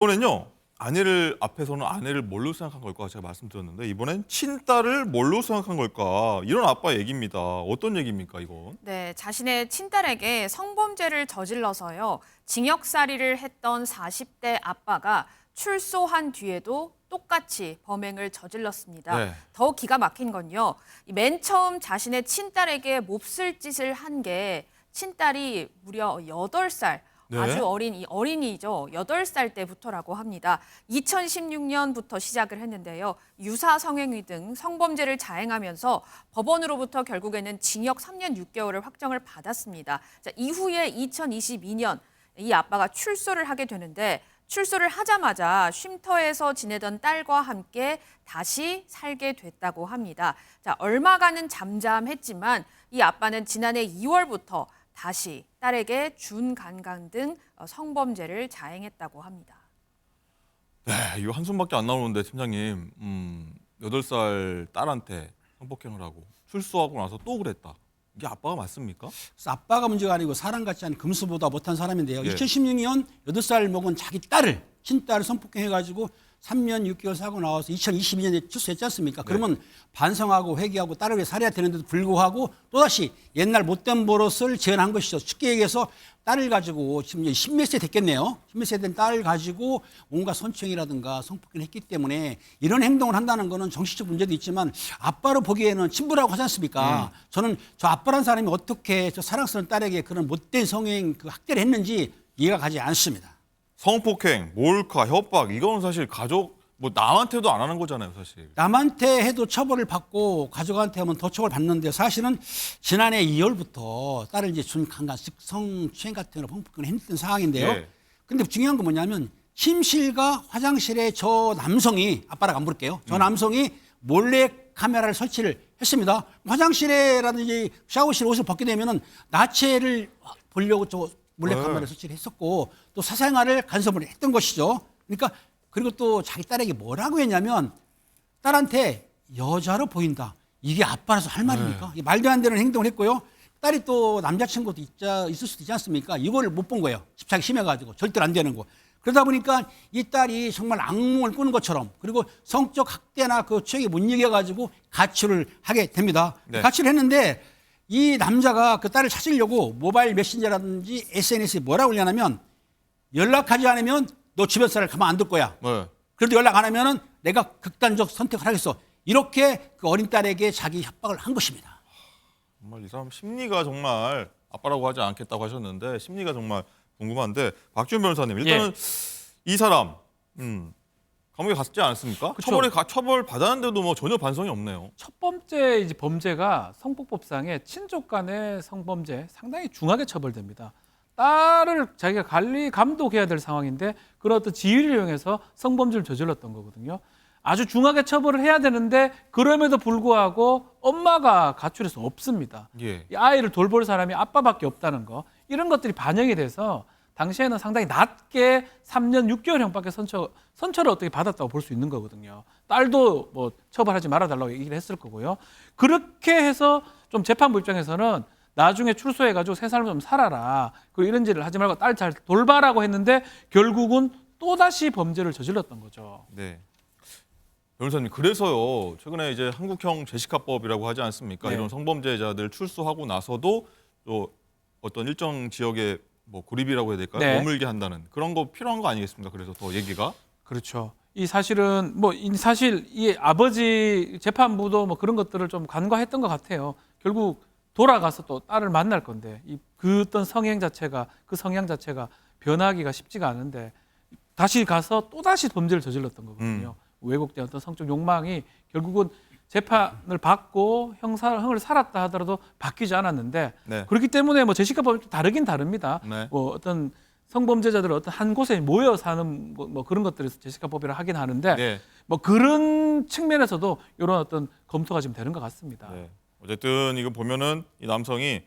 이번엔요. 아내를 앞에서는 아내를 뭘로 생각한 걸까 제가 말씀드렸는데 이번엔 친딸을 뭘로 생각한 걸까 이런 아빠 얘기입니다. 어떤 얘기입니까 이건? 네, 자신의 친딸에게 성범죄를 저질러서요. 징역살이를 했던 40대 아빠가 출소한 뒤에도 똑같이 범행을 저질렀습니다. 네. 더 기가 막힌 건요. 맨 처음 자신의 친딸에게 몹쓸 짓을 한 게 친딸이 무려 8살, 네. 아주 어린 이 어린이죠. 8살 때부터라고 합니다. 2016년부터 시작을 했는데요. 유사 성행위 등 성범죄를 자행하면서 법원으로부터 결국에는 징역 3년 6개월을 확정을 받았습니다. 자, 이후에 2022년 이 아빠가 출소를 하게 되는데 출소를 하자마자 쉼터에서 지내던 딸과 함께 다시 살게 됐다고 합니다. 자, 얼마간은 잠잠했지만 이 아빠는 지난해 2월부터 다시 딸에게 준간강 등 성범죄를 자행했다고 합니다. 네, 이거 한숨밖에 안 나오는데 팀장님, 8살 딸한테 성폭행을 하고 출소하고 나서 또 그랬다. 이게 아빠가 맞습니까? 그래서 아빠가 문제가 아니고 사람 같지 않은 금수보다 못한 사람인데요. 예. 2016년 8살 먹은 자기 딸을 친딸을 성폭행해가지고 3년 6개월 사고 나와서 2022년에 출소했지 않습니까? 그러면 반성하고 회개하고 딸을 위해 살해야 되는데도 불구하고 또다시 옛날 못된 버릇을 재현한 것이죠. 쉽게 얘기해서 딸을 가지고 지금 이제 10몇 세 됐겠네요. 10몇 세 된 딸을 가지고 온갖 선충이라든가 성폭행을 했기 때문에 이런 행동을 한다는 거는 정신적 문제도 있지만 아빠로 보기에는 친부라고 하지 않습니까? 저는 저 아빠라는 사람이 어떻게 저 사랑스러운 딸에게 그런 못된 성행 그 학대를 했는지 이해가 가지 않습니다. 성폭행, 몰카, 협박 이건 사실 가족 뭐 남한테도 안 하는 거잖아요, 사실. 남한테 해도 처벌을 받고 가족한테 하면 더 처벌받는데 사실은 지난해 2월부터 딸을 이제 준강간 성추행 같은 걸 성폭행을 했던 상황인데요. 예. 근데 중요한 건 뭐냐면 침실과 화장실에 저 남성이 아빠라고 안 부를게요. 저 남성이 몰래 카메라를 설치를 했습니다. 화장실에라든지 샤워실 옷을 벗게 되면은 나체를 보려고 저 몰래 카메라를 설치를 했었고 또 사생활을 간섭을 했던 것이죠. 그러니까 그리고 또 자기 딸에게 뭐라고 했냐면 딸한테 여자로 보인다. 이게 아빠라서 할 말입니까? 이게 말도 안 되는 행동을 했고요. 딸이 또 남자친구도 있을 수도 있지 않습니까? 이걸 못 본 거예요. 집착이 심해가지고 절대로 안 되는 거. 그러다 보니까 이 딸이 정말 악몽을 꾸는 것처럼 그리고 성적 학대나 그 추억이 못 이겨가지고 가출을 하게 됩니다. 네. 가출을 했는데 이 남자가 그 딸을 찾으려고 모바일 메신저라든지 SNS에 뭐라고 올려냐면 연락하지 않으면 너 주변 사람을 가만 안 둘 거야. 네. 그래도 연락 안 하면은 내가 극단적 선택을 하겠어. 이렇게 그 어린 딸에게 자기 협박을 한 것입니다. 정말 이 사람 심리가 정말 아빠라고 하지 않겠다고 하셨는데 심리가 정말 궁금한데 박지훈 변호사님 일단은 이 사람 감옥에 갔지 않았습니까? 그쵸. 처벌 받았는데도 뭐 전혀 반성이 없네요. 첫 번째 이제 범죄가 성폭법상의 친족 간의 성범죄 상당히 중하게 처벌됩니다. 딸을 자기가 관리 감독해야 될 상황인데 그런 어떤 지위를 이용해서 성범죄를 저질렀던 거거든요. 아주 중하게 처벌을 해야 되는데 그럼에도 불구하고 엄마가 가출해서 없습니다. 예. 이 아이를 돌볼 사람이 아빠밖에 없다는 거 이런 것들이 반영이 돼서 당시에는 상당히 낮게 3년 6개월형밖에 선처를 어떻게 받았다고 볼 수 있는 거거든요. 딸도 뭐 처벌하지 말아달라고 얘기를 했을 거고요. 그렇게 해서 좀 재판부 입장에서는 나중에 출소해가지고 새 삶을 좀 살아라. 그리고 이런 짓을 하지 말고 딸 잘 돌봐라고 했는데 결국은 또다시 범죄를 저질렀던 거죠. 네. 변호사님 그래서요 최근에 이제 한국형 제시카법이라고 하지 않습니까? 네. 이런 성범죄자들 출소하고 나서도 또 어떤 일정 지역에 뭐 고립이라고 해야 될까요? 네. 머물게 한다는 그런 거 필요한 거 아니겠습니까? 그래서 더 얘기가 그렇죠. 이 사실은 사실 이 아버지 재판부도 뭐 그런 것들을 좀 간과했던 것 같아요. 결국 돌아가서 또 딸을 만날 건데 그 어떤 성향 자체가 변하기가 쉽지가 않은데 다시 가서 또 다시 범죄를 저질렀던 거거든요. 왜곡된 어떤 성적 욕망이 결국은 재판을 받고 형을 살았다 하더라도 바뀌지 않았는데 네. 그렇기 때문에 뭐 제시카법이 좀 다르긴 다릅니다. 네. 뭐 어떤 성범죄자들을 어떤 한 곳에 모여 사는 뭐 그런 것들을 제시카법이라 하긴 하는데 네. 뭐 그런 측면에서도 이런 어떤 검토가 지금 되는 것 같습니다. 네. 어쨌든 이거 보면은 이 남성이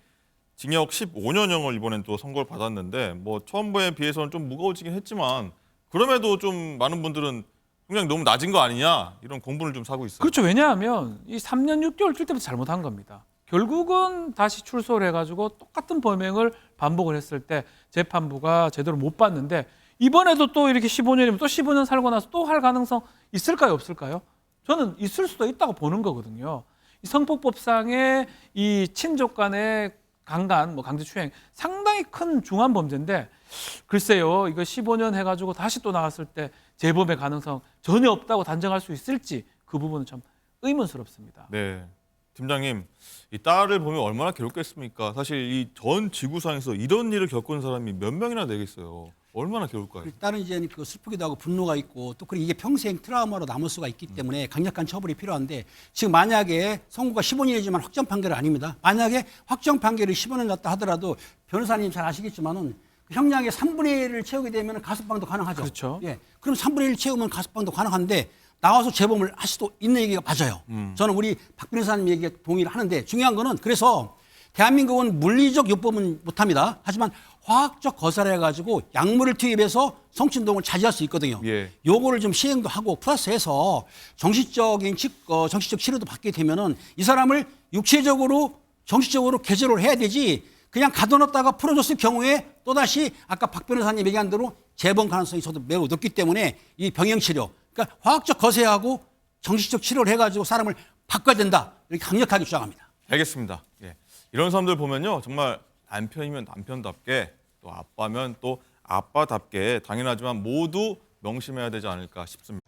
징역 15년형을 이번엔 또 선고를 받았는데 뭐 처음에 비해서는 좀 무거워지긴 했지만 그럼에도 좀 많은 분들은 그냥 너무 낮은 거 아니냐 이런 공분을 좀 사고 있어요. 그렇죠. 왜냐하면 이 3년 6개월 뛸 때부터 잘못한 겁니다. 결국은 다시 출소를 해가지고 똑같은 범행을 반복을 했을 때 재판부가 제대로 못 봤는데 이번에도 또 이렇게 15년이면 또 15년 살고 나서 또 할 가능성 있을까요, 없을까요? 저는 있을 수도 있다고 보는 거거든요. 이 성폭법상의 이 친족 간의 강간, 강제추행 상당히 큰 중한 범죄인데 글쎄요, 이거 15년 해가지고 다시 또 나왔을 때 재범의 가능성 전혀 없다고 단정할 수 있을지 그 부분은 참 의문스럽습니다. 네. 팀장님, 이 딸을 보면 얼마나 괴롭겠습니까? 사실 이 전 지구상에서 이런 일을 겪은 사람이 몇 명이나 되겠어요. 얼마나 괴로울까요? 일단은 이제 그 슬프기도 하고 분노가 있고 또 그리고 이게 평생 트라우마로 남을 수가 있기 때문에 강력한 처벌이 필요한데 지금 만약에 선고가 15년이지만 확정 판결은 아닙니다. 만약에 확정 판결이 15년 났다 하더라도 변호사님 잘 아시겠지만은 형량의 3분의 1을 채우게 되면 가석방도 가능하죠. 그렇죠. 예. 그럼 3분의 1 채우면 가석방도 가능한데 나와서 재범을 할 수도 있는 얘기가 맞아요. 저는 우리 박 변호사님 얘기에 동의를 하는데 중요한 거는 그래서 대한민국은 물리적 요법은 못합니다. 하지만 화학적 거사를 해가지고 약물을 투입해서 성추행동을 자제할 수 있거든요. 예. 요거를 좀 시행도 하고 플러스해서 정신적 치료도 받게 되면은 이 사람을 육체적으로 정신적으로 개조를 해야 되지 그냥 가둬놨다가 풀어줬을 경우에 또다시 아까 박 변호사님 얘기한 대로 재범 가능성이 저도 매우 높기 때문에 이 병행치료 그러니까 화학적 거세하고 정신적 치료를 해가지고 사람을 바꿔야 된다 이렇게 강력하게 주장합니다. 알겠습니다. 예. 이런 사람들 보면요, 정말 남편이면 남편답게 또 아빠면 또 아빠답게 당연하지만 모두 명심해야 되지 않을까 싶습니다.